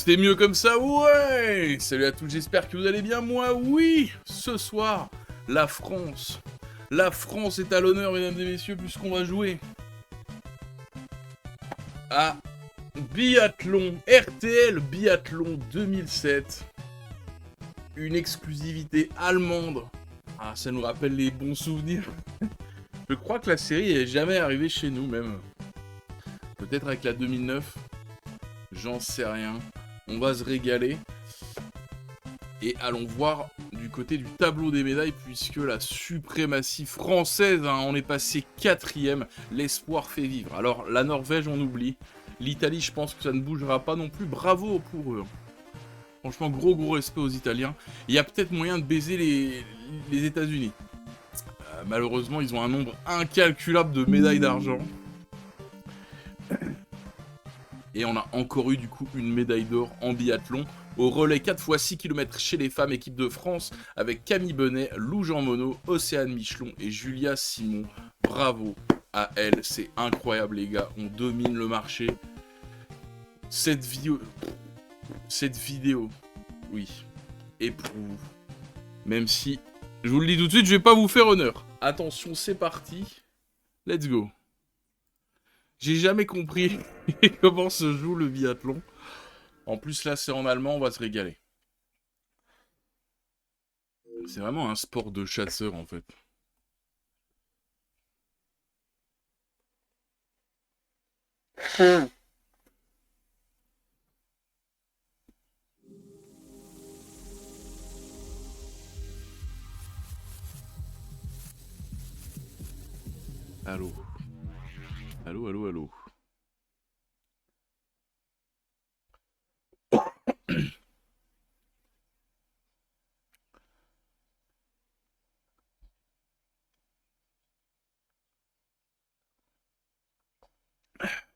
c'était mieux comme ça, ouais. Salut à tous, j'espère que vous allez bien, moi, oui. Ce soir, la France est à l'honneur, mesdames et messieurs, puisqu'on va jouer à Biathlon, RTL Biathlon 2007. Une exclusivité allemande. Ah, ça nous rappelle les bons souvenirs. Je crois que la série est jamais arrivée chez nous, même. Peut-être avec la 2009. J'en sais rien. On va se régaler. Et allons voir du côté du tableau des médailles, puisque la suprématie française, hein, on est passé 4ème. L'espoir fait vivre. Alors, la Norvège, on oublie. L'Italie, je pense que ça ne bougera pas non plus. Bravo pour eux. Franchement, gros respect aux Italiens. Il y a peut-être moyen de baiser les États-Unis. Malheureusement, ils ont un nombre incalculable de médailles d'argent. Et on a encore eu du coup une médaille d'or en biathlon. Au relais 4 x 6 km chez les femmes, équipe de France, avec Camille Bonnet, Lou Jean Monod, Océane Michelon et Julia Simon. Bravo à elle, c'est incroyable les gars, on domine le marché. Cette vidéo, oui, éprouve. Même si, je vous le dis tout de suite, je vais pas vous faire honneur. Attention, c'est parti. Let's go. J'ai jamais compris comment se joue le biathlon. En plus, là, c'est en allemand, on va se régaler. C'est vraiment un sport de chasseur, en fait. Allô. Allô.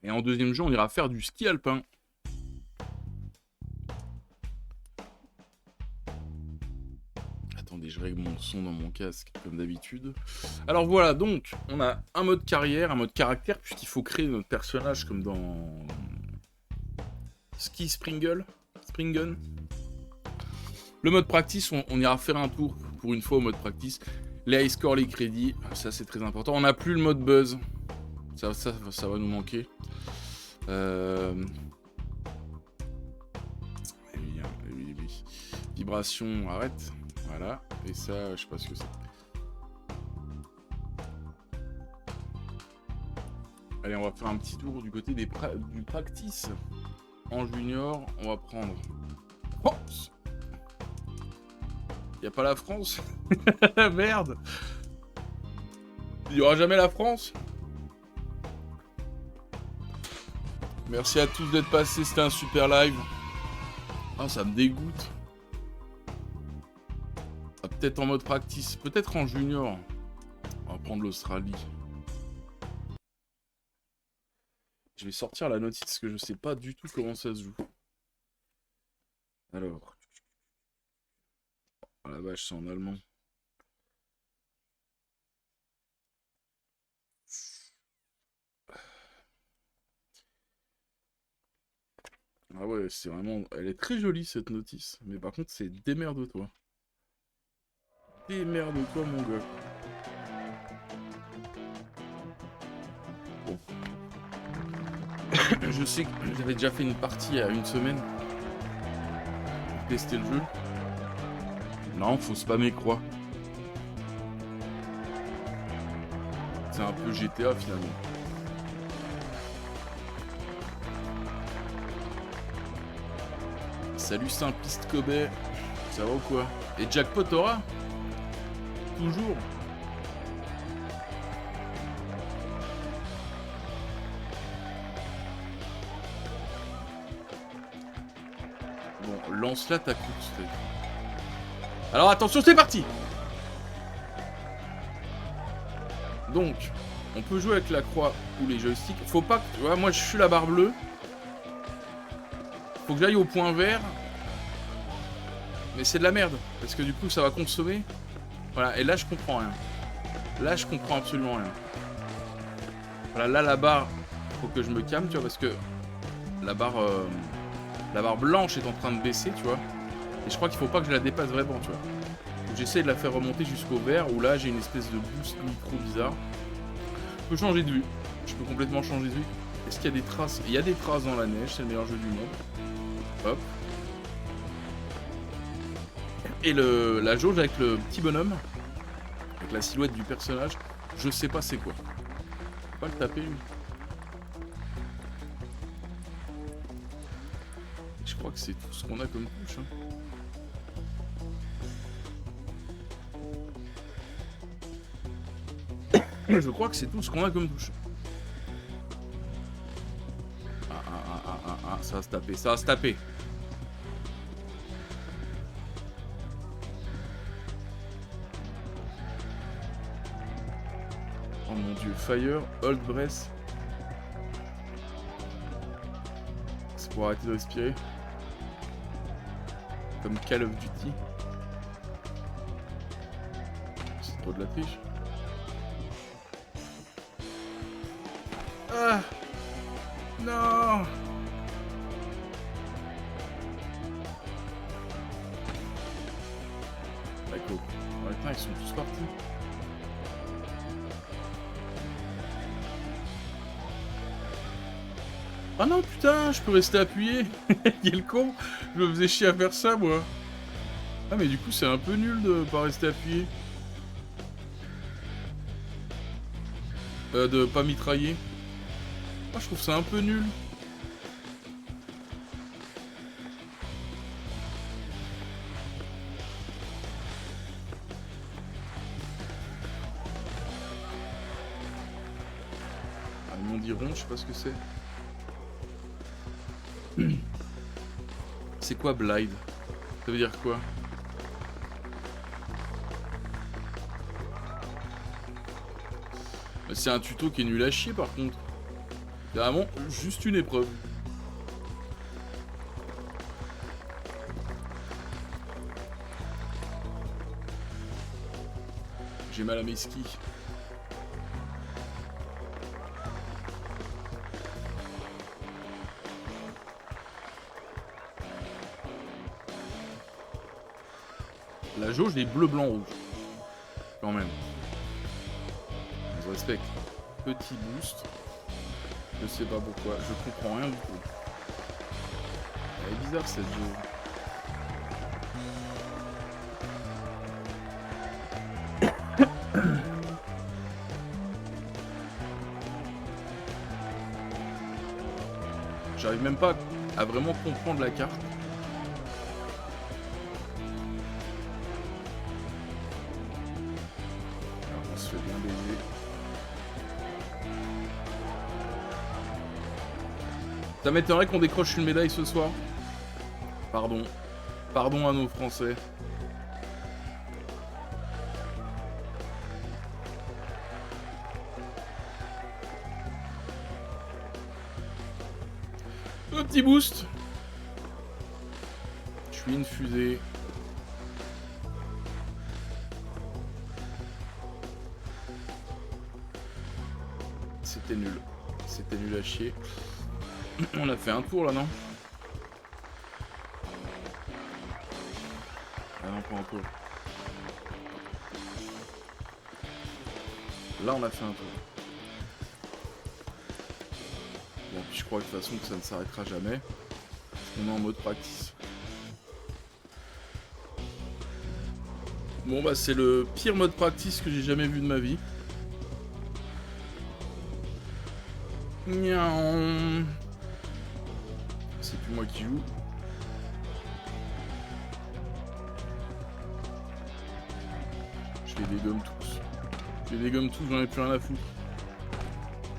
Et en deuxième jeu, on ira faire du ski alpin. Attendez, je règle mon son dans mon casque, comme d'habitude. Alors voilà, donc, on a un mode carrière, un mode caractère, puisqu'il faut créer notre personnage comme dans Ski Springen. Le mode practice, on ira faire un tour pour une fois au mode practice. Les high score, les crédits, ça c'est très important. On n'a plus le mode buzz. Ça va nous manquer. Vibration, arrête. Voilà. Et ça, je sais pas ce que c'est. Allez, on va faire un petit tour du côté du practice. En junior, on va prendre... Oh, y a pas la France. Merde. Il y aura jamais la France. Merci à tous d'être passés, c'était un super live. Ah, ça me dégoûte. Ah, peut-être en mode practice, peut-être en junior. On va prendre l'Australie. Je vais sortir la notice parce que je sais pas du tout comment ça se joue. Alors. Oh la vache, c'est en allemand. Ah ouais, c'est vraiment... Elle est très jolie cette notice. Mais par contre, c'est démerde-toi. Démerde-toi, mon gars. Bon. Je sais que j'avais déjà fait une partie il y a une semaine. Pour tester le jeu. Non, faut spammer croix. C'est un peu GTA finalement. Salut Saint-Piste Kobe. Ça va ou quoi? Et Jackpot aura? Toujours. Bon, lance-la ta course. Alors attention, c'est parti. Donc, on peut jouer avec la croix ou les joysticks. Faut pas que... Tu vois, moi je suis la barre bleue. Faut que j'aille au point vert. Mais c'est de la merde. Parce que du coup, ça va consommer. Voilà, et là, je comprends rien. Là, je comprends absolument rien. Voilà, là, la barre, faut que je me calme, tu vois, parce que la barre La barre blanche est en train de baisser, tu vois. Et je crois qu'il faut pas que je la dépasse vraiment, tu vois. Donc j'essaie de la faire remonter jusqu'au vert, où là j'ai une espèce de boost micro bizarre. Je peux changer de vue. Je peux complètement changer de vue. Est-ce qu'il y a des traces? Il y a des traces dans la neige, c'est le meilleur jeu du monde. Hop. Et la jauge avec le petit bonhomme, avec la silhouette du personnage, je sais pas c'est quoi. Faut pas le taper lui. Et je crois que c'est tout ce qu'on a comme touche. Hein. Je crois que c'est tout ce qu'on a comme touche. Ça va se taper, ça va se taper. Oh mon dieu, Fire, Hold Breath. C'est pour arrêter de respirer. Comme Call of Duty. C'est trop de la triche. Ah non. D'accord. Attends, ils sont tous partis. Ah non, putain, je peux rester appuyé. Quel con. Je me faisais chier à faire ça, moi. Ah, mais du coup, c'est un peu nul de pas rester appuyé. De pas mitrailler. Ah, je trouve ça un peu nul. Ah, ils m'ont dit rond, je sais pas ce que c'est. C'est quoi Blide? Ça veut dire quoi? C'est un tuto qui est nul à chier par contre. C'est vraiment juste une épreuve. J'ai mal à mes skis. La jauge est bleu, blanc, rouge. Quand même. On se respecte. Petit boost. Je sais pas pourquoi. Je comprends rien du tout. Elle est bizarre cette jauge. J'arrive même pas à vraiment comprendre la carte. Alors, on se fait bien baiser. Ça m'étonnerait qu'on décroche une médaille ce soir. Pardon. Pardon à nos Français. Un petit boost. Je suis une fusée. C'était nul. C'était nul à chier. On a fait un tour là, non? Ah non, pas un tour. Là, on a fait un tour. Bon, puis je crois de toute façon que ça ne s'arrêtera jamais. On est en mode practice. Bon, bah, c'est le pire mode practice que j'ai jamais vu de ma vie. Miaou. C'est plus moi qui joue. Je les dégomme tous. Je les dégomme tous, j'en ai plus rien à foutre.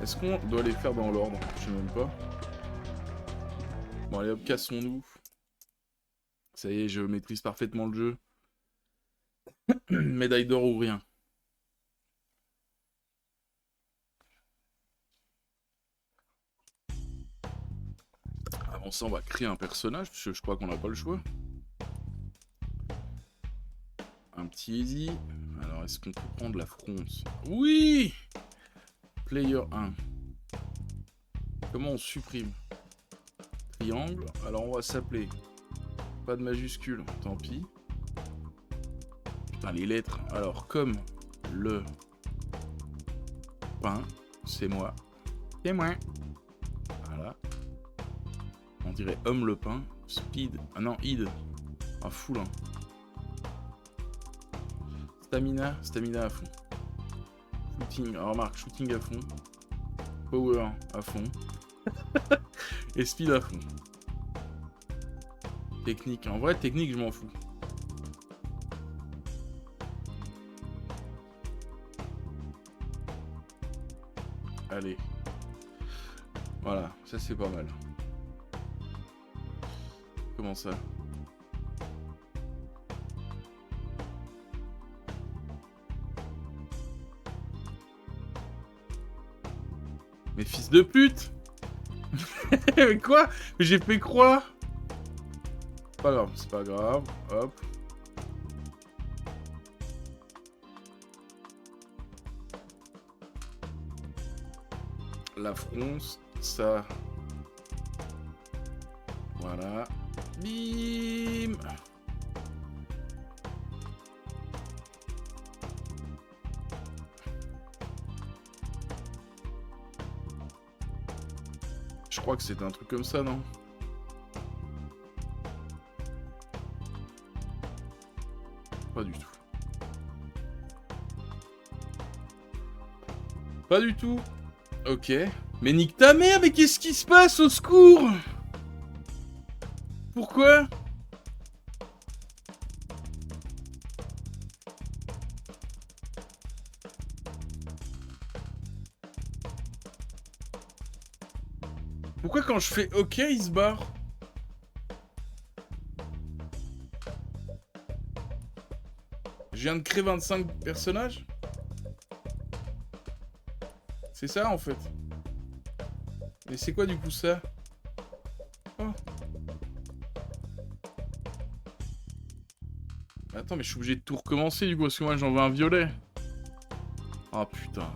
Est-ce qu'on doit les faire dans l'ordre? Je sais même pas. Bon allez hop, cassons-nous. Ça y est, je maîtrise parfaitement le jeu. Médaille d'or ou rien. Avant ça, on va créer un personnage, parce que je crois qu'on n'a pas le choix. Un petit easy. Alors, est-ce qu'on peut prendre la fronce? Oui! Player 1. Comment on supprime? triangle. Alors on va s'appeler. Pas de majuscule, tant pis. Putain, les lettres. Alors, comme le pain, c'est moi. C'est moi. Voilà. On dirait homme le pain. Speed. Ah non, id. Ah, full. Hein. Stamina. Stamina à fond. Shooting. Alors, remarque, shooting à fond. Power à fond. Et speed à fond. Technique. En vrai, technique, je m'en fous. Allez. Voilà, ça c'est pas mal. Comment ça? Mais fils de pute! Mais quoi? J'ai fait croire? Pas grave, c'est pas grave. Hop. La fronce, ça. Voilà. Bim! Je crois que c'était un truc comme ça, non? Pas du tout. Pas du tout. Ok. Mais nique ta mère, mais qu'est-ce qui se passe, au secours? Pourquoi? Pourquoi quand je fais OK, il se barre? Je viens de créer 25 personnages? C'est ça en fait. Mais c'est quoi du coup ça? Oh. Attends, mais je suis obligé de tout recommencer du coup parce que moi j'en veux un violet. Ah putain.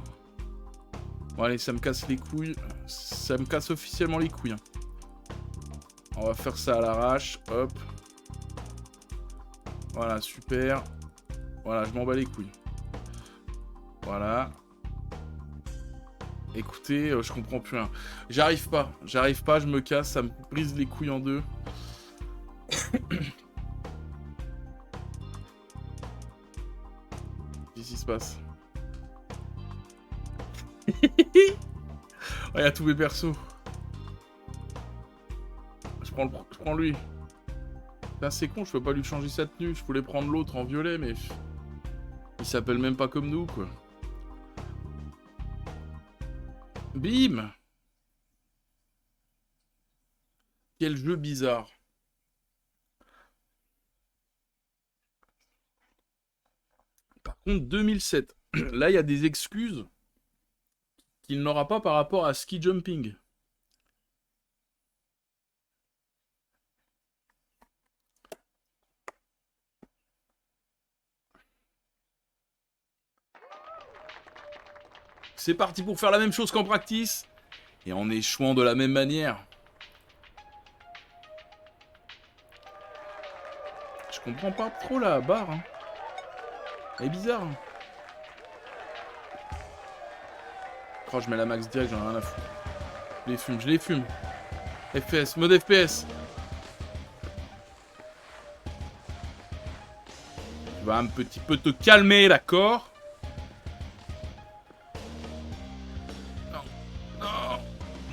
Bon allez, ça me casse les couilles. Ça me casse officiellement les couilles. Hein. On va faire ça à l'arrache. Hop. Voilà, super. Voilà, je m'en bats les couilles. Voilà. Écoutez, je comprends plus rien. J'arrive pas, je me casse, ça me brise les couilles en deux. Qu'est-ce qui se passe? Oh, y a tous mes persos. Je prends lui. Putain, c'est con, je peux pas lui changer sa tenue. Je voulais prendre l'autre en violet, mais... il s'appelle même pas comme nous, quoi. Bim! Quel jeu bizarre. Par contre, 2007. Là, il y a des excuses qu'il n'aura pas par rapport à ski jumping. C'est parti pour faire la même chose qu'en practice. Et en échouant de la même manière. Je comprends pas trop la barre. Hein. Elle est bizarre. Hein. Oh, je mets la max direct, j'en ai rien à foutre. Je les fume. FPS, mode FPS. Tu vas un petit peu te calmer, d'accord? Non. Non.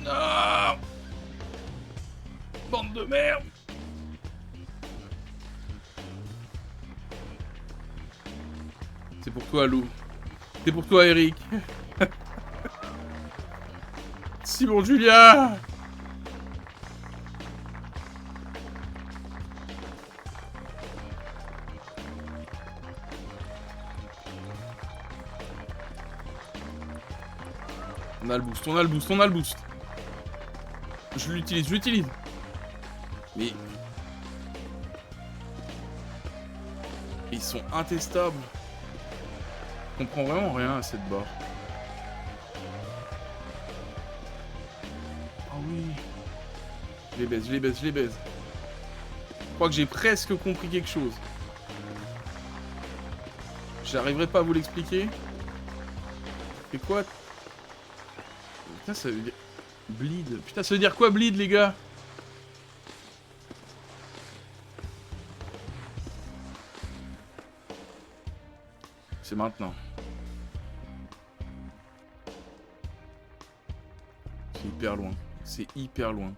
Non. Bande de merde. C'est pour toi, Lou. C'est pour toi, Eric. Simon Julia. On a le boost, on a le boost, on a le boost. Je l'utilise, je l'utilise. Mais... ils sont intestables. Je comprends vraiment rien à cette barre. Ah oui. Je les baise, je les baise, je les baise. Je crois que j'ai presque compris quelque chose. J'arriverai pas à vous l'expliquer. C'est quoi? Putain, ça veut dire... Bleed. Putain, ça veut dire quoi, bleed, les gars? C'est maintenant. C'est hyper loin. C'est hyper loin.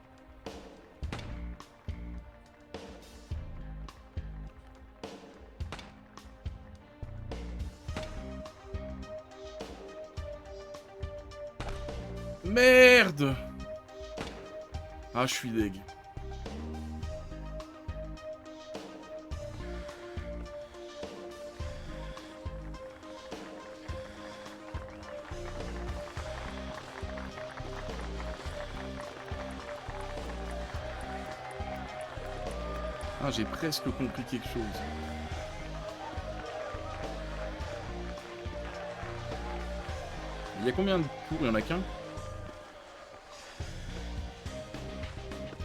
Merde! Ah, je suis deg. Ah, j'ai presque compris quelque chose. Il y a combien de tours? Il y en a qu'un?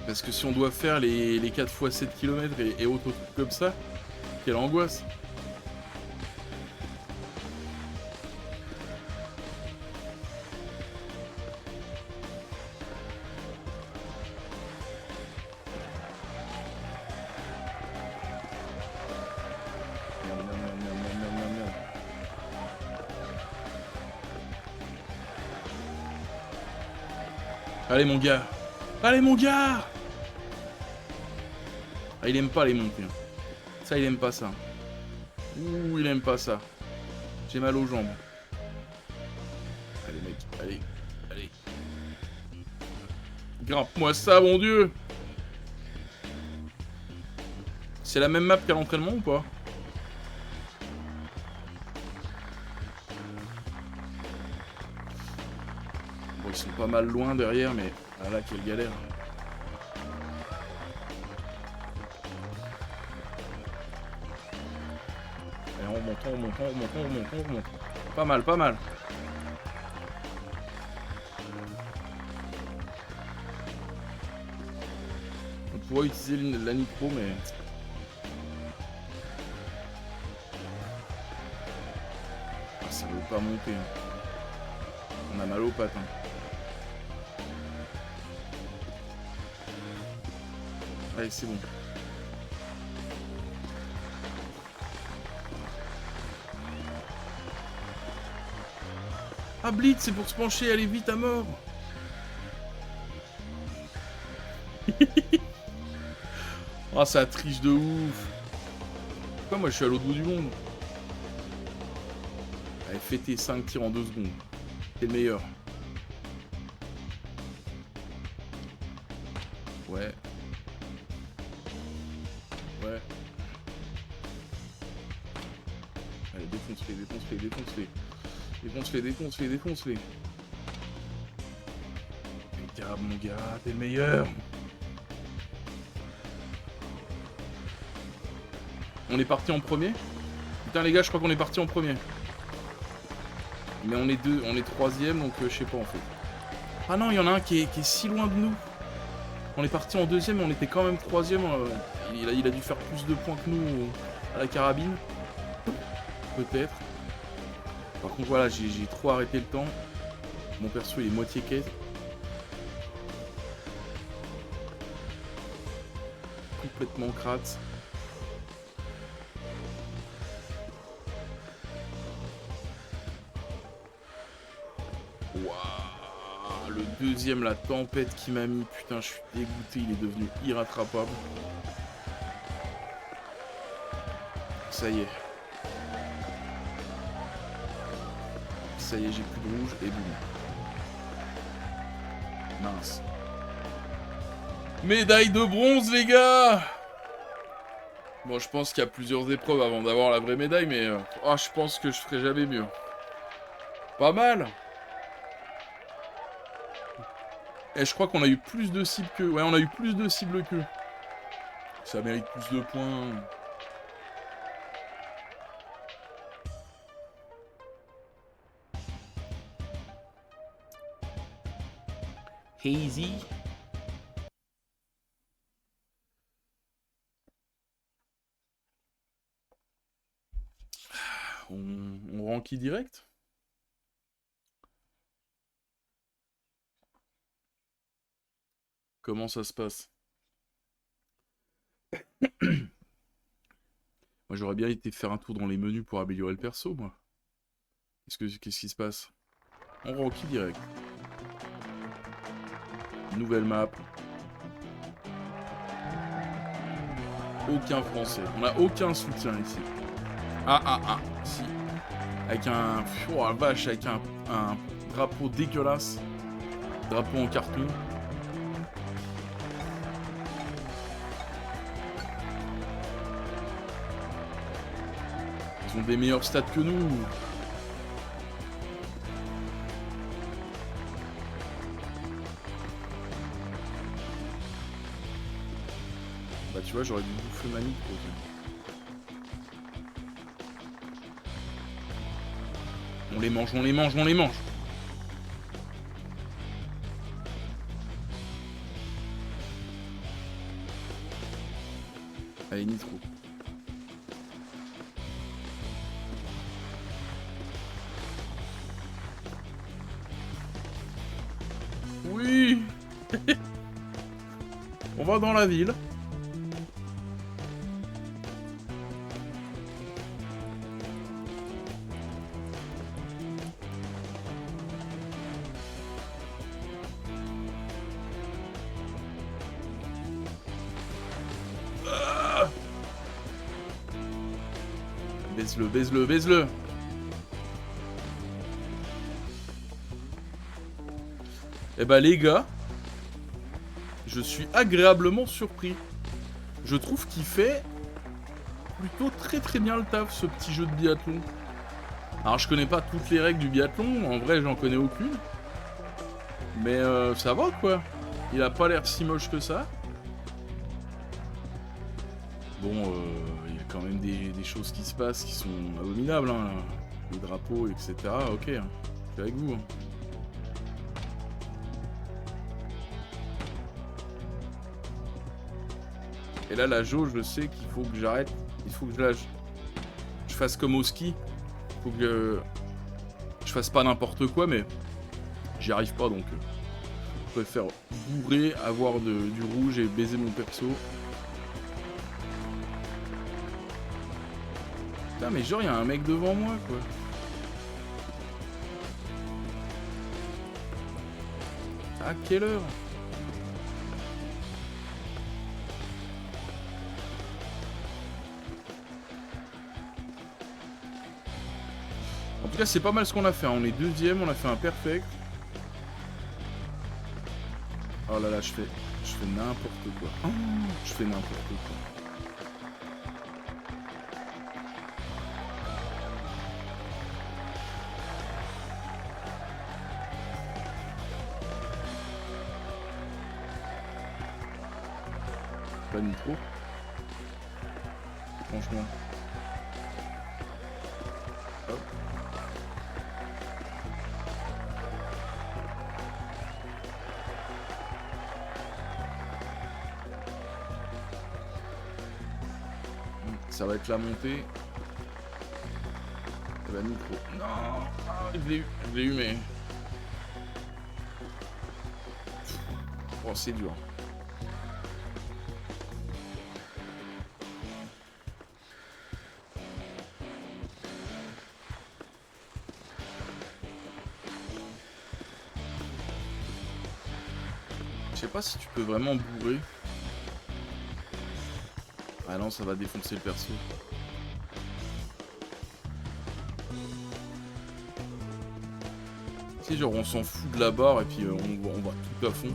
Parce que si on doit faire les 4 fois 7 km et autres trucs comme ça, quelle angoisse. Merde, merde, merde, merde, merde, merde, merde. Allez mon gars. Allez mon gars. Ah, il aime pas les montées. Ça, il aime pas ça. Ouh, il aime pas ça. J'ai mal aux jambes. Allez mec, allez. Allez. Grimpe-moi ça, mon dieu. C'est la même map qu'à l'entraînement ou pas? Bon, ils sont pas mal loin derrière, mais... Ah là, quelle galère. Allez, on monte, on monte, on monte, on monte, on monte. Pas mal, pas mal. On pourrait utiliser la nitro, mais... Ah, ça veut pas monter. On a mal aux pattes. Allez, c'est bon. Ah, Blitz, c'est pour se pencher, allez vite à mort. Ah, ça triche de ouf. Pourquoi moi je suis à l'autre bout du monde? Allez, fais tes 5 tirs en 2 secondes. T'es le meilleur. Ouais. Ouais. Allez, défonce-les, défonce-les, défonce-les. Défonce-les, défonce-les, défonce-les. Impeccable, mon gars, t'es le meilleur. On est parti en premier? Putain, les gars, je crois qu'on est parti en premier. Mais on est troisième, donc je sais pas en fait. Ah non, il y en a un qui est si loin de nous. On est parti en deuxième, mais on était quand même troisième. Il a dû faire plus de points que nous à la carabine. Peut-être. Par contre, voilà, j'ai trop arrêté le temps. Mon perso, il est moitié quête. Complètement crate. Waouh, le deuxième, la tempête qui m'a mis. Putain, je suis dégoûté, il est devenu irrattrapable. Ça y est. Ça y est, j'ai plus de rouge et boum. Mince. Médaille de bronze, les gars! Bon, je pense qu'il y a plusieurs épreuves avant d'avoir la vraie médaille, mais... Oh, je pense que je ferai jamais mieux. Pas mal! Et je crois qu'on a eu plus de cibles que... Ouais, on a eu plus de cibles qu'eux. Ça mérite plus de points. Hazy. qui direct? Comment ça se passe? Moi j'aurais bien été faire un tour dans les menus pour améliorer le perso, moi. Qu'est-ce qui se passe? En Rocky direct. Nouvelle map. Aucun français. On a aucun soutien ici. Ah, si. Avec un... Oh la vache, avec un drapeau dégueulasse. Drapeau en carton. Ils ont des meilleurs stats que nous. Bah tu vois, j'aurais dû bouffer ma nique. On les mange, on les mange, on les mange. Allez, Nitro. Oui. On va dans la ville. Baise-le, baise-le, baise-le. Eh bah les gars, je suis agréablement surpris. Je trouve qu'il fait plutôt très bien le taf, ce petit jeu de biathlon. Alors je connais pas toutes les règles du biathlon, en vrai j'en connais aucune. Mais ça va quoi. Il a pas l'air si moche que ça. Bon, il y a quand même des choses qui se passent qui sont abominables, hein. Les drapeaux, etc. Ok, je suis avec vous. Et là, la jauge, je sais qu'il faut que j'arrête. Il faut que je fasse comme au ski. Il faut que je fasse pas n'importe quoi, mais j'y arrive pas, donc je préfère bourrer, avoir du rouge et baiser mon perso. Putain, mais genre, il y a un mec devant moi, quoi. À quelle heure? En tout cas, c'est pas mal ce qu'on a fait. On est deuxième, on a fait un perfect. Oh là là, je fais n'importe quoi. Oh, je fais n'importe quoi. Pas de micro. Franchement. Hop. Ça va être la montée. Eh ben, micro. Non, je l'ai eu, mais... Oh, c'est dur. Je sais pas si tu peux vraiment bourrer. Ah non, ça va défoncer le perso. Tu sais, genre on s'en fout de la barre et puis on va tout à fond.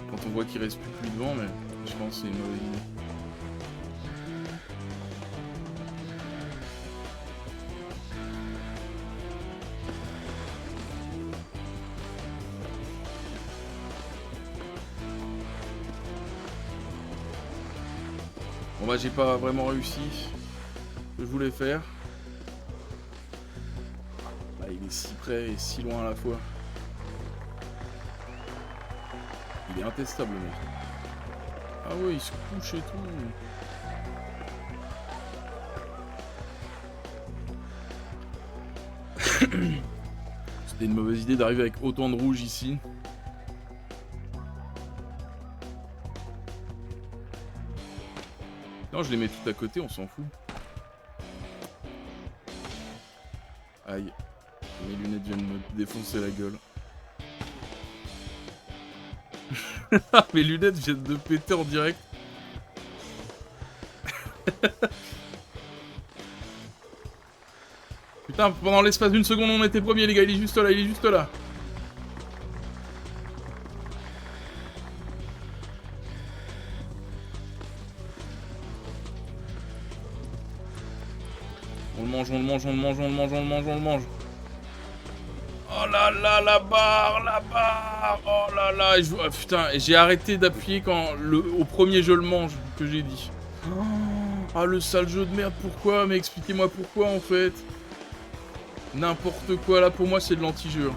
Quand on voit qu'il reste plus que lui devant, mais je pense que c'est une mauvaise idée. Bon bah j'ai pas vraiment réussi ce que je voulais faire. Bah, il est si près et si loin à la fois. Il est intestable le mec. Ah ouais, il se couche et tout. C'était une mauvaise idée d'arriver avec autant de rouge ici. Non, je les mets tout à côté, on s'en fout. Aïe. Mes lunettes viennent me défoncer la gueule. Mes lunettes viennent de péter en direct. Putain, pendant l'espace d'une seconde, on était premier, les gars. Il est juste là, il est juste là. On le mange, on le mange, on le mange, on le mange, on le mange, on le mange. Oh là là, la barre, oh là là. Et oh, putain, j'ai arrêté d'appuyer quand au premier je le mange, que j'ai dit. Ah, le sale jeu de merde, pourquoi? Mais expliquez-moi pourquoi, en fait. N'importe quoi, là, pour moi, c'est de l'anti-jeu.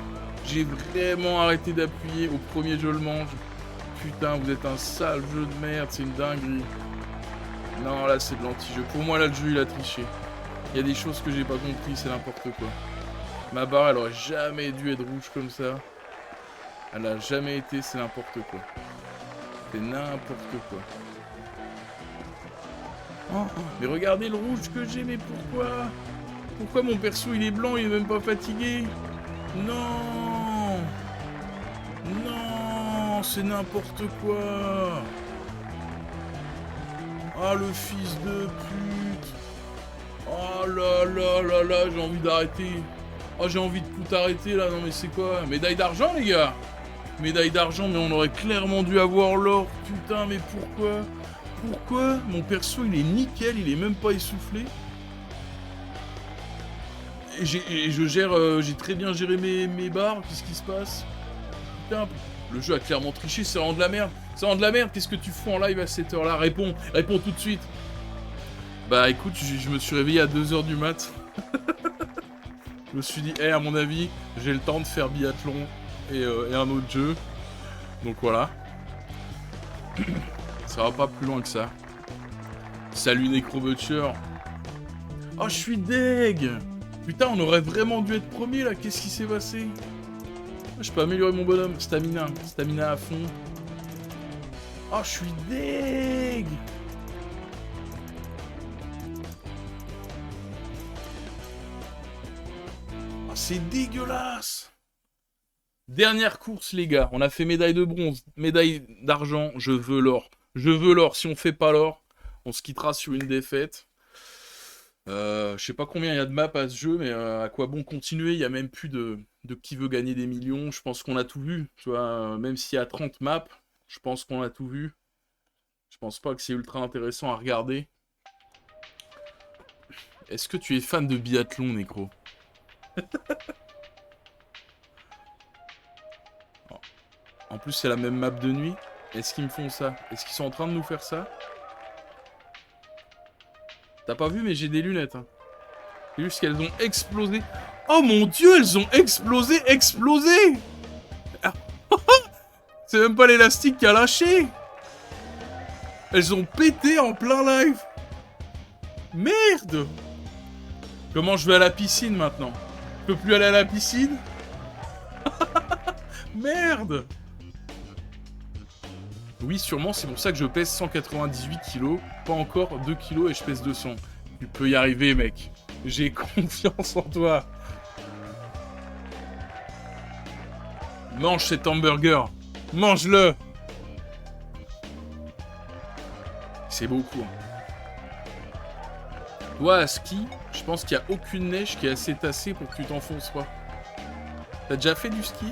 J'ai vraiment arrêté d'appuyer au premier je le mange. Putain, vous êtes un sale jeu de merde, c'est une dinguerie. Non, là, c'est de l'anti-jeu. Pour moi, là, le jeu, il a triché. Il y a des choses que j'ai pas compris, c'est n'importe quoi. Ma barre, elle aurait jamais dû être rouge comme ça. Elle a jamais été, c'est n'importe quoi. C'est n'importe quoi. Oh, mais regardez le rouge que j'ai, mais pourquoi? Pourquoi mon perso, il est blanc, il est même pas fatigué? Non! Non! C'est n'importe quoi! Ah, le fils de pute! Oh là là là là, j'ai envie d'arrêter. Oh, j'ai envie de tout arrêter là, non mais c'est quoi? Médaille d'argent, les gars! Médaille d'argent, mais on aurait clairement dû avoir l'or. Putain, mais pourquoi? Pourquoi? Mon perso, il est nickel, il est même pas essoufflé. Et je gère, j'ai très bien géré mes barres, qu'est-ce qui se passe? Putain, le jeu a clairement triché, c'est vraiment de la merde. C'est vraiment de la merde, qu'est-ce que tu fous en live à cette heure-là? Réponds tout de suite. Bah écoute, je me suis réveillé à 2h du mat. Je me suis dit, à mon avis, j'ai le temps de faire biathlon et un autre jeu. Donc voilà. Ça va pas plus loin que ça. Salut Necrobutcher. Oh, je suis deg. Putain, on aurait vraiment dû être premier là, qu'est-ce qui s'est passé? Je peux améliorer mon bonhomme. Stamina à fond. Oh, je suis deg. C'est dégueulasse. Dernière course, les gars. On a fait médaille de bronze, médaille d'argent. Je veux l'or. Je veux l'or. Si on fait pas l'or, on se quittera sur une défaite. Je sais pas combien il y a de maps à ce jeu, mais à quoi bon continuer? Il y a même plus de qui veut gagner des millions. Je pense qu'on a tout vu. Tu vois, même s'il y a 30 maps, je pense qu'on a tout vu. Je pense pas que c'est ultra intéressant à regarder. Est-ce que tu es fan de biathlon, Necro? En plus, c'est la même map de nuit. Est-ce qu'ils me font ça? Est-ce qu'ils sont en train de nous faire ça? T'as pas vu, mais j'ai des lunettes. Hein. C'est juste qu'elles ont explosé. Oh mon dieu, elles ont explosé! C'est même pas l'élastique qui a lâché! Elles ont pété en plein live! Merde! Comment je vais à la piscine maintenant? Je peux plus aller à la piscine? Merde! Oui, sûrement, c'est pour ça que je pèse 198 kilos, pas encore 2 kilos et je pèse 200. Tu peux y arriver, mec. J'ai confiance en toi. Mange cet hamburger. Mange-le. C'est beaucoup. Hein. Toi, à ski, je pense qu'il n'y a aucune neige qui est assez tassée pour que tu t'enfonces pas. T'as déjà fait du ski ?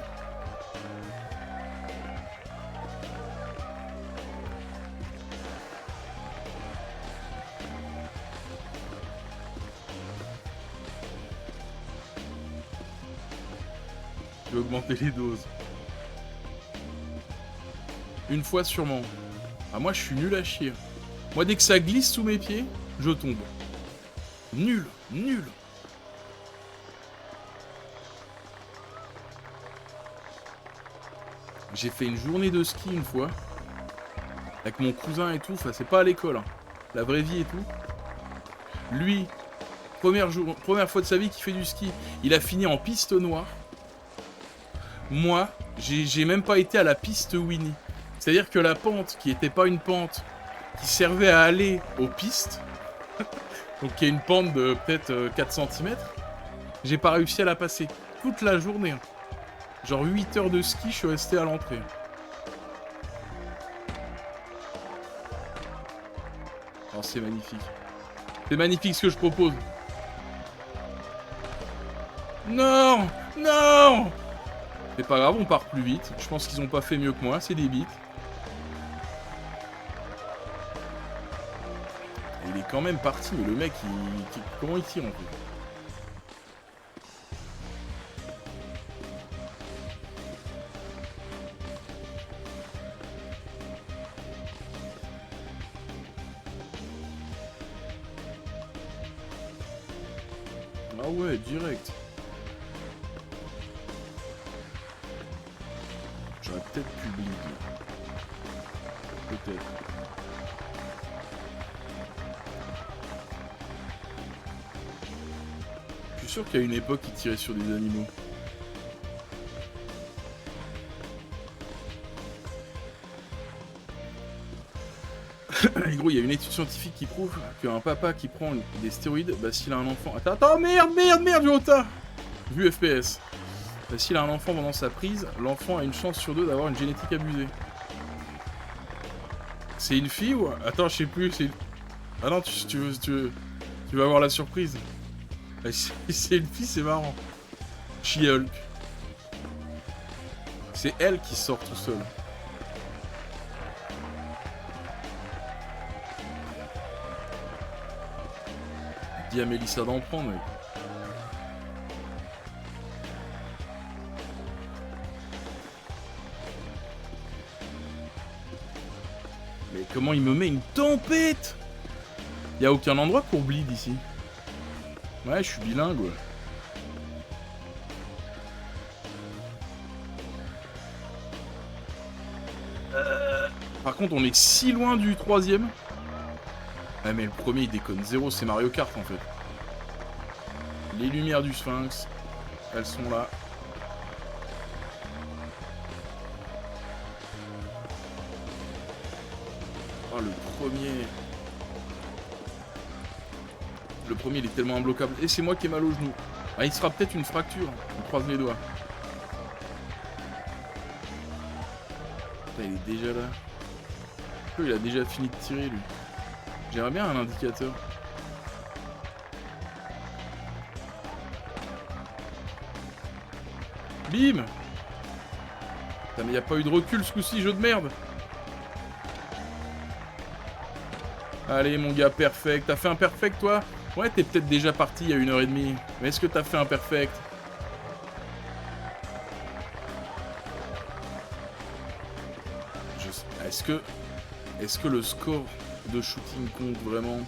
Je vais augmenter les doses. Une fois sûrement. Ah, moi, je suis nul à chier. Moi, dès que ça glisse sous mes pieds, je tombe. Nul. J'ai fait une journée de ski une fois. Avec mon cousin et tout. Enfin, c'est pas à l'école. Hein. La vraie vie et tout. Lui, Première fois de sa vie qu'il fait du ski. Il a fini en piste noire. Moi, j'ai même pas été à la piste Winnie. C'est-à-dire que la pente, qui était pas une pente, qui servait à aller aux pistes, donc qui est une pente de peut-être 4 cm, j'ai pas réussi à la passer. Toute la journée. Genre 8 heures de ski, je suis resté à l'entrée. Oh, c'est magnifique. C'est magnifique ce que je propose. Non! Non! C'est pas grave, on part plus vite. Je pense qu'ils ont pas fait mieux que moi, c'est des bites. Il est quand même parti, mais le mec, comment il tire en fait? Ah ouais, direct. J'aurais peut-être pu bleed. Peut-être. Je suis sûr qu'il y a une époque qui tirait sur des animaux. Et gros, il y a une étude scientifique qui prouve qu'un papa qui prend des stéroïdes, bah s'il a un enfant... Attends, merde, Jota. Vu FPS. Bah, s'il a un enfant pendant sa prise, l'enfant a une chance sur 2 d'avoir une génétique abusée. C'est une fille ou... Attends, je sais plus, c'est... Ah non, tu vas avoir la surprise. C'est une fille, c'est marrant. She-Hulk. C'est elle qui sort tout seul. Dis à Mélissa d'en prendre, mec. Mais comment il me met une tempête? Y'a aucun endroit pour bleed ici. Ouais, je suis bilingue, ouais. Par contre, on est si loin du 3ème. Ouais, mais le premier, il déconne zéro, c'est Mario Kart, en fait. Les lumières du Sphinx, elles sont là. Oh, le premier... Le premier, il est tellement imbloquable. Et c'est moi qui ai mal au genou. Ah, il sera peut-être une fracture. On croise les doigts. Putain, il est déjà là. Il a déjà fini de tirer, lui. J'aimerais bien un indicateur. Bim! Putain, mais y a pas eu de recul ce coup-ci, jeu de merde! Allez, mon gars, perfect. T'as fait un perfect, toi? Ouais, t'es peut-être déjà parti il y a 1h30. Mais est-ce que t'as fait un perfect? Est-ce que le score de shooting compte vraiment?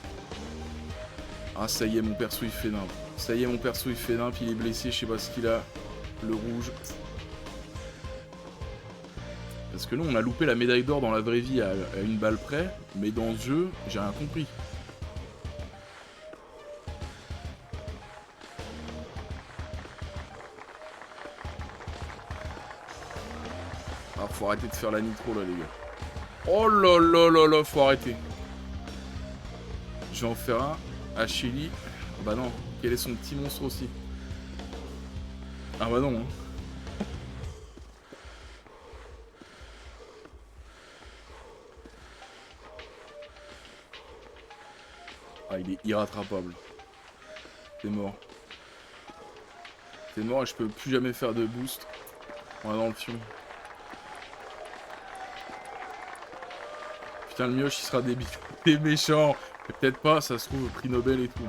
Ah, ça y est, mon perso il fait nimp. Ça y est, mon perso il fait nimp, il est blessé, je sais pas ce qu'il a. Le rouge. Parce que nous, on a loupé la médaille d'or dans la vraie vie à une balle près, mais dans ce jeu, j'ai rien compris. Ah, faut arrêter de faire la nitro là, les gars. Oh là là là là, faut arrêter. Je vais en faire un à Chili. Bah non, quel est son petit monstre aussi? Ah bah non, hein. Ah, il est irrattrapable. C'est mort. C'est mort et je peux plus jamais faire de boost. On va dans le fion. Putain, le mioche il sera débile. T'es méchant. Mais peut-être pas, ça se trouve, prix Nobel et tout.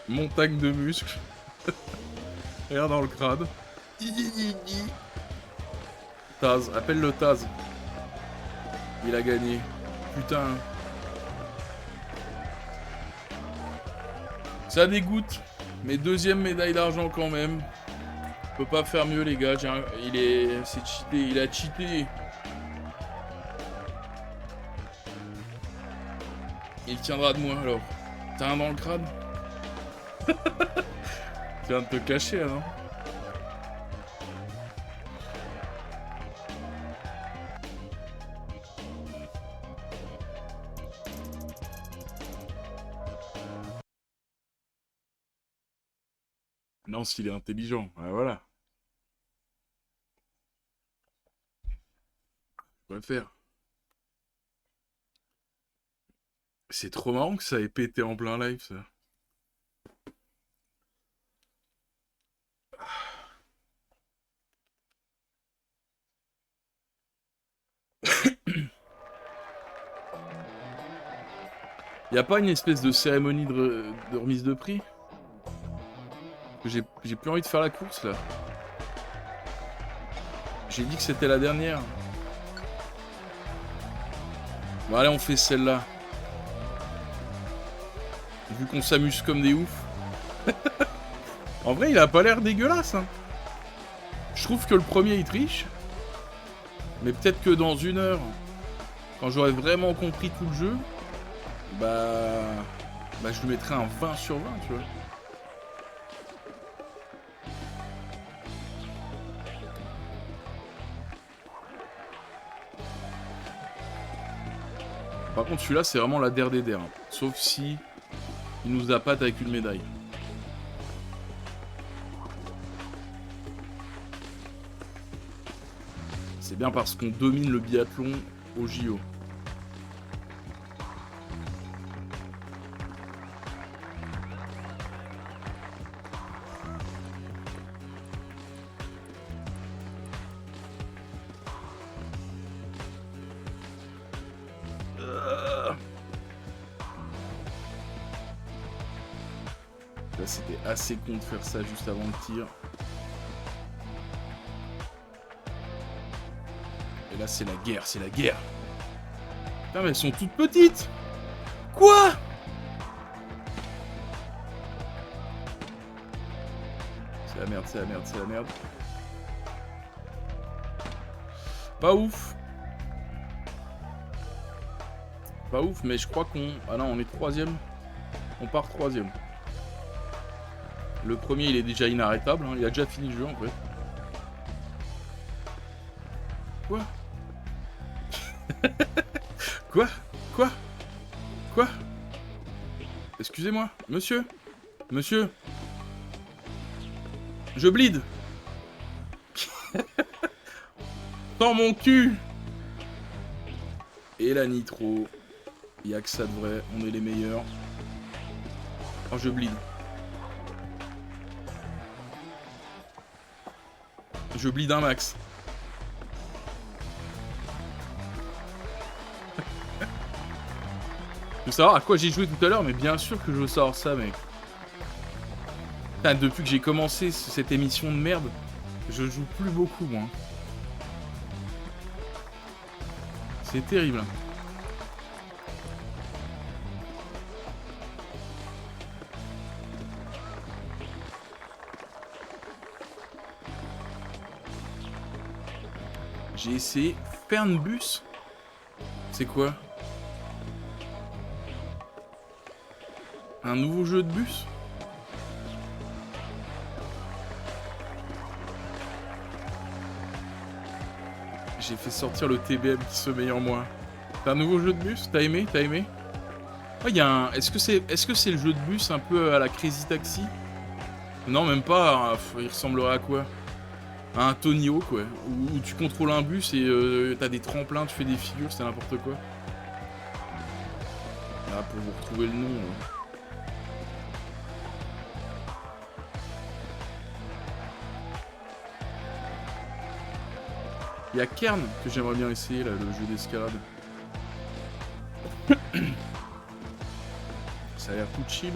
Montagne de muscles. Regarde dans le crâne. Taz, appelle le Taz. Il a gagné. Putain. Ça dégoûte. Mais deuxième médaille d'argent quand même. On peut pas faire mieux les gars. C'est cheaté. Il a cheaté. Il tiendra de moi alors. T'as un dans le crâne? Tu viens de te cacher là, non? Non, s'il est intelligent, ah, voilà. On va le faire. C'est trop marrant que ça ait pété en plein live, ça. Y a pas une espèce de cérémonie de remise de prix? J'ai plus envie de faire la course, là. J'ai dit que c'était la dernière. Bon, allez, on fait celle-là. Vu qu'on s'amuse comme des oufs. En vrai, il a pas l'air dégueulasse, hein. Je trouve que le premier, il triche. Mais peut-être que dans 1 heure, quand j'aurai vraiment compris tout le jeu, bah je lui mettrai un 20 sur 20, tu vois. Par contre, celui-là, c'est vraiment la der des der. Sauf si il nous appâte avec une médaille. C'est bien parce qu'on domine le biathlon au JO. Là, c'était assez con de faire ça juste avant le tir. Et là, c'est la guerre, c'est la guerre. Putain, mais elles sont toutes petites. Quoi? C'est la merde, c'est la merde, c'est la merde. Pas ouf. Pas ouf, mais je crois qu'on... Ah non, on est 3ème. On part 3ème. Le premier, il est déjà inarrêtable. Hein. Il a déjà fini le jeu, en fait. Quoi? Quoi? Quoi? Quoi? Excusez-moi, monsieur? Monsieur? Je bleed. Dans mon cul. Et la nitro. Y'a que ça de vrai, on est les meilleurs. Oh, je bleed. Je bleed un max. Je veux savoir à quoi j'ai joué tout à l'heure, mais bien sûr que je veux savoir ça, mec. Putain, depuis que j'ai commencé cette émission de merde, je joue plus beaucoup, moi. C'est terrible. J'ai essayé Fernbus. C'est quoi? Un nouveau jeu de bus? J'ai fait sortir le TBM qui sommeille en moi. C'est un nouveau jeu de bus? T'as aimé? T'as aimé? Oh, y a un... Est-ce que c'est le jeu de bus un peu à la Crazy Taxi? Non, même pas. Il ressemblerait à quoi? À un Tony Hawk, quoi. Où tu contrôles un bus et t'as des tremplins, tu fais des figures, c'est n'importe quoi. Là, pour vous retrouver le nom... Il y a Kern que j'aimerais bien essayer, là, le jeu d'escalade. Ça a l'air tout chill.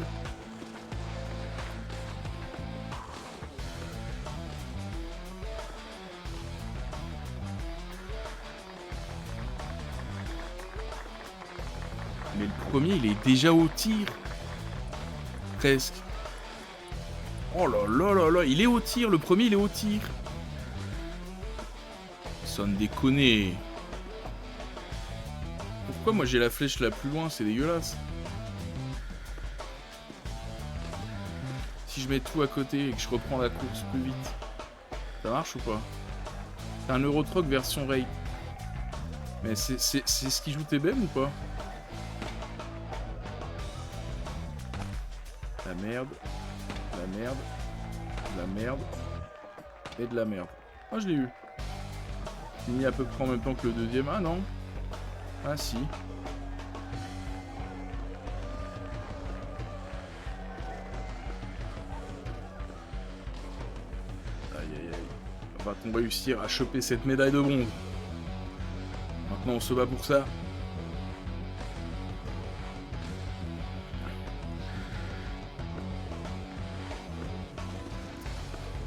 Mais le premier, il est déjà au tir. Presque. Oh là là là là, il est au tir, le premier, il est au tir. Sans déconner. Pourquoi moi j'ai la flèche la plus loin? C'est dégueulasse. si je mets tout à côté et que je reprends la course plus vite? Ça marche ou pas? C'est un Euro Truck version Raid. Mais c'est ce qui joue TBM ou pas? La merde. La merde. La merde. Et de la merde. Ah, je l'ai eu. Fini à peu près en même temps que le deuxième. Ah non. Ah si. Aïe aïe aïe. Va-t-on réussir à choper cette médaille de bronze? Maintenant on se bat pour ça.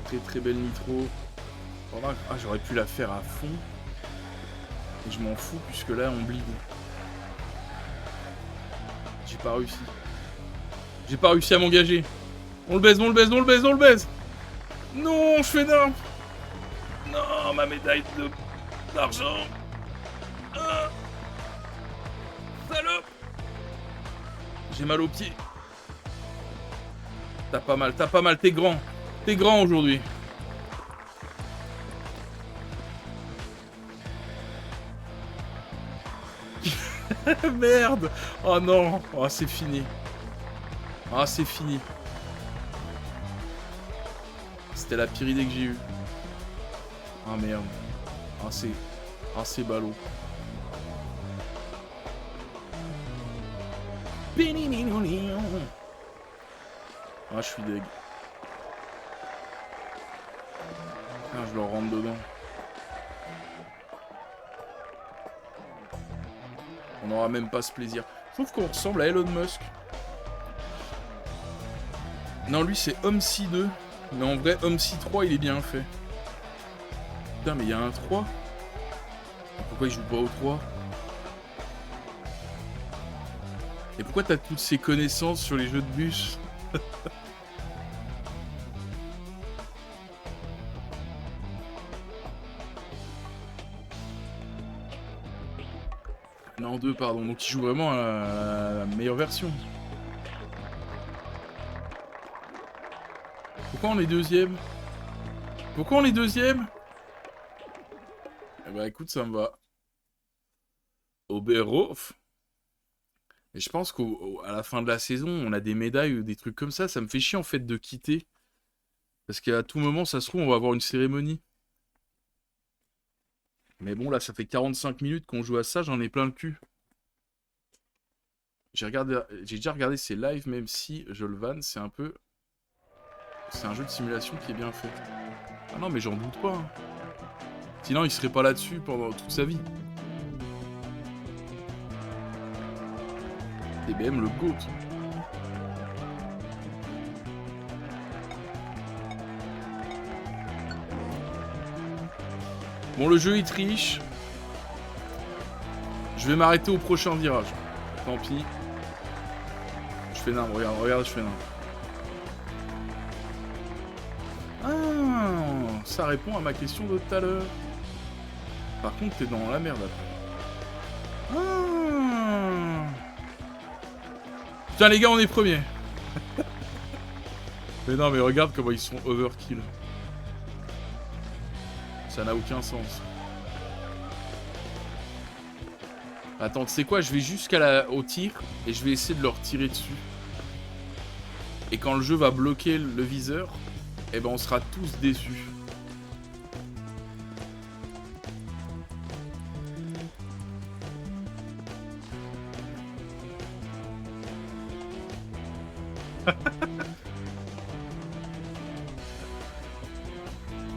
Très très belle nitro. Ah, j'aurais pu la faire à fond. Et je m'en fous puisque là on bleed. J'ai pas réussi. J'ai pas réussi à m'engager. On le baise, on le baise, on le baise, on le baise. Non, je fais n'importe. Non, ma médaille d'argent. Ah. Salope. J'ai mal aux pieds. T'as pas mal, t'es grand. T'es grand aujourd'hui. Merde. Oh non. Oh, c'est fini. Ah, c'est fini. C'était la pire idée que j'ai eue. Ah merde. Ah, c'est ballot. Ah, je suis deg. Ah, je leur rentre dedans. On n'aura même pas ce plaisir. Je trouve qu'on ressemble à Elon Musk. Non, lui c'est Homsi 2. Mais en vrai, Homsi 3 il est bien fait. Putain, mais il y a un 3. Pourquoi il joue pas au 3? Et pourquoi t'as toutes ces connaissances sur les jeux de bus? Non, 2, pardon. Donc il joue vraiment à la meilleure version. Pourquoi on est deuxième? Pourquoi on est deuxième? Eh bah écoute, ça me va. Oberhof. Et je pense qu'à la fin de la saison, on a des médailles ou des trucs comme ça. Ça me fait chier en fait de quitter. Parce qu'à tout moment, ça se trouve, on va avoir une cérémonie. Mais bon, là, ça fait 45 minutes qu'on joue à ça, j'en ai plein le cul. J'ai déjà regardé ses lives, même si je le vanne, c'est un peu... C'est un jeu de simulation qui est bien fait. Ah non, mais j'en doute pas. Hein. Sinon, il serait pas là-dessus pendant toute sa vie. TBM, le GOAT. Bon, le jeu, il triche. Je vais m'arrêter au prochain virage. Tant pis. Je fais nimbre, regarde, je fais nimbre. Ah, ça répond à ma question de tout à l'heure. Par contre, t'es dans la merde après. Ah. Putain, les gars, on est premiers. Mais non, mais regarde comment ils sont overkill. Ça n'a aucun sens. Attends, tu sais quoi? Je vais jusqu'au tir et je vais essayer de leur tirer dessus. Et quand le jeu va bloquer le viseur, eh ben on sera tous déçus.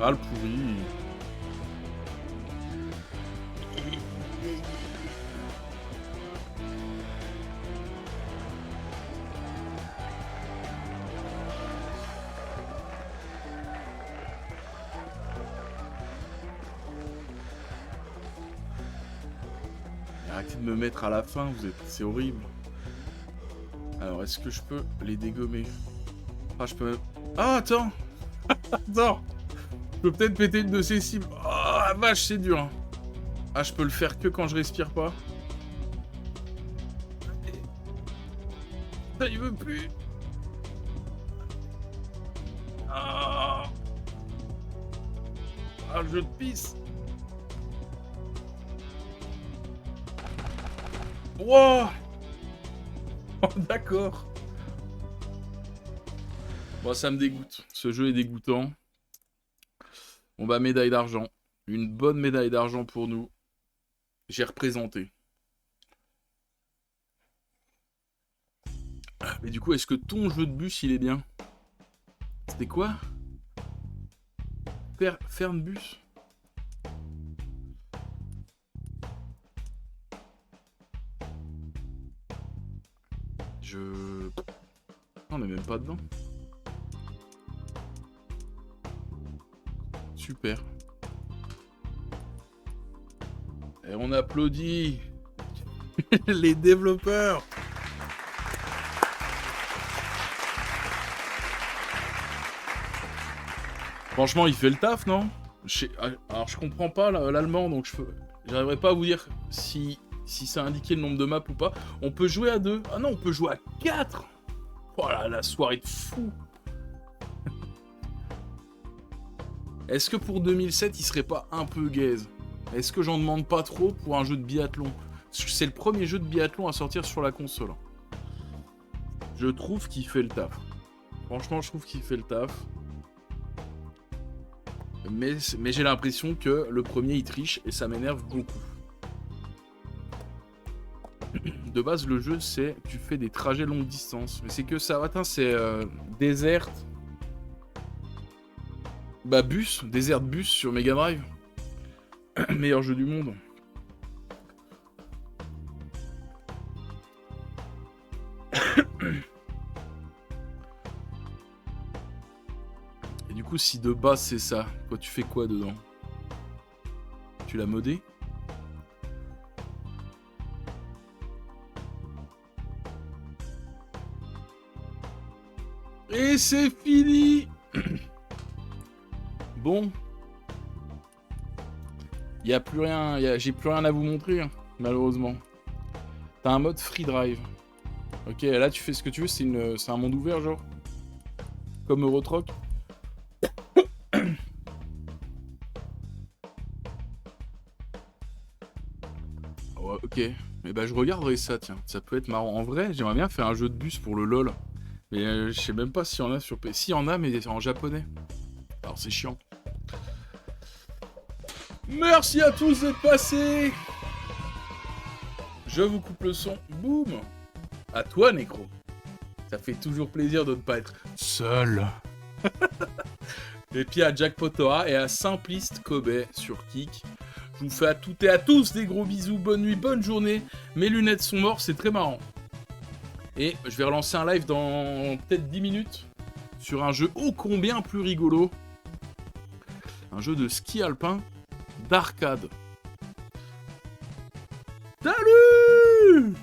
Ah le pourri. Arrêtez de me mettre à la fin, c'est horrible. Alors, est-ce que je peux les dégommer? Ah, je peux... Ah, attends. Attends. Je peux peut-être péter une de ces cibles. Oh, la vache, c'est dur. Hein. Ah, je peux le faire que quand je respire pas. Ça, il veut plus. Ah, un jeu de pisse. Wow. Oh, d'accord. Bon, ça me dégoûte. Ce jeu est dégoûtant. On va médaille d'argent. Une bonne médaille d'argent pour nous. J'ai représenté. Mais du coup, est-ce que ton jeu de bus, il est bien? C'était quoi? Fernbus? On est même pas dedans. Super. Et on applaudit les développeurs. Franchement, il fait le taf, non? Alors, je comprends pas l'allemand, donc j'arriverai pas à vous dire si ça indiquait le nombre de maps ou pas. On peut jouer à 2. Ah non, on peut jouer à 4. Oh là, la soirée de fou. Est-ce que pour 2007, il serait pas un peu gaze? Est-ce que j'en demande pas trop pour un jeu de biathlon? C'est le premier jeu de biathlon à sortir sur la console. Je trouve qu'il fait le taf. Franchement, je trouve qu'il fait le taf. Mais j'ai l'impression que le premier, il triche et ça m'énerve beaucoup. De base, le jeu, c'est tu fais des trajets longue distance. Mais c'est que ça, attends, c'est Desert. Bah, Desert Bus sur Mega Drive. Meilleur jeu du monde. Et du coup, si de base c'est ça, toi tu fais quoi dedans? Tu l'as modé? Et c'est fini. Bon. Y a plus rien, j'ai plus rien à vous montrer, hein, malheureusement. T'as un mode free drive. Ok, là tu fais ce que tu veux, c'est un monde ouvert, genre. Comme Eurotroc. Ouais, ok. Mais bah je regarderai ça, tiens. Ça peut être marrant. En vrai, j'aimerais bien faire un jeu de bus pour le LOL. Mais je sais même pas s'il y en a sur PC. S'il y en a, mais en japonais. Alors c'est chiant. Merci à tous d'être passés. Je vous coupe le son. Boum. À toi, Necro. Ça fait toujours plaisir de ne pas être seul. Et puis à Jack Potora et à Simpliste Kobe sur Kik. Je vous fais à toutes et à tous des gros bisous. Bonne nuit, bonne journée. Mes lunettes sont mortes, c'est très marrant. Et je vais relancer un live dans peut-être 10 minutes sur un jeu ô combien plus rigolo. Un jeu de ski alpin d'arcade. Salut!